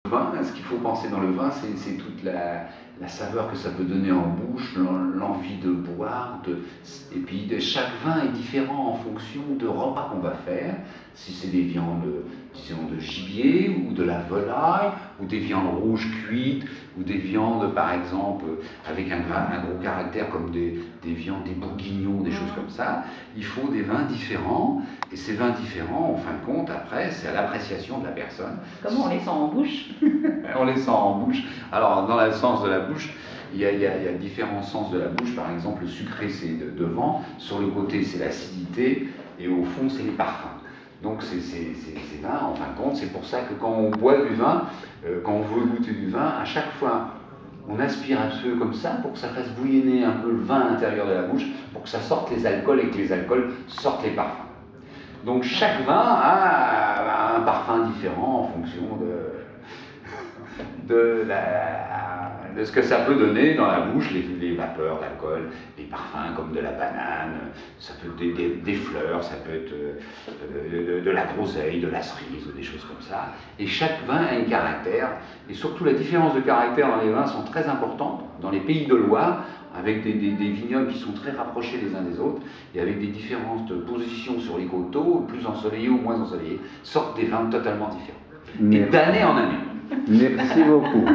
vin, ce qu'il faut penser dans le vin, c'est toute la saveur que ça peut donner en bouche, l'envie de boire, et puis chaque vin est différent en fonction de repas qu'on va faire. Si c'est des viandes, disons, de gibier ou de la volaille, ou des viandes rouges cuites, ou des viandes par exemple avec un gros caractère comme des viandes, des bourguignons, des choses comme ça, il faut des vins différents, et ces vins différents, en fin de compte, après, c'est à l'appréciation de la personne. Comment on les sent en bouche? On les sent en bouche. Alors, dans le sens de la bouche, il y a différents sens de la bouche. Par exemple, le sucré, c'est devant. Sur le côté, c'est l'acidité. Et au fond, c'est les parfums. Donc, ces vins, en fin de compte, c'est pour ça que quand on boit du vin, quand on veut goûter du vin, à chaque fois, on aspire un peu comme ça pour que ça fasse bouillonner un peu le vin à l'intérieur de la bouche, pour que ça sorte les alcools et que les alcools sortent les parfums. Donc, chaque vin a un parfum différent en fonction de ce que ça peut donner dans la bouche, les vapeurs d'alcool, les parfums comme de la banane, ça peut être des fleurs, ça peut être de la groseille, de la cerise ou des choses comme ça. Et chaque vin a un caractère, et surtout la différence de caractère dans les vins sont très importantes. Dans les pays de Loire, avec des vignobles qui sont très rapprochés les uns des autres, et avec des différentes positions sur les coteaux, plus ensoleillés ou moins ensoleillés, sortent des vins totalement différents. Et d'année en année. Merci beaucoup.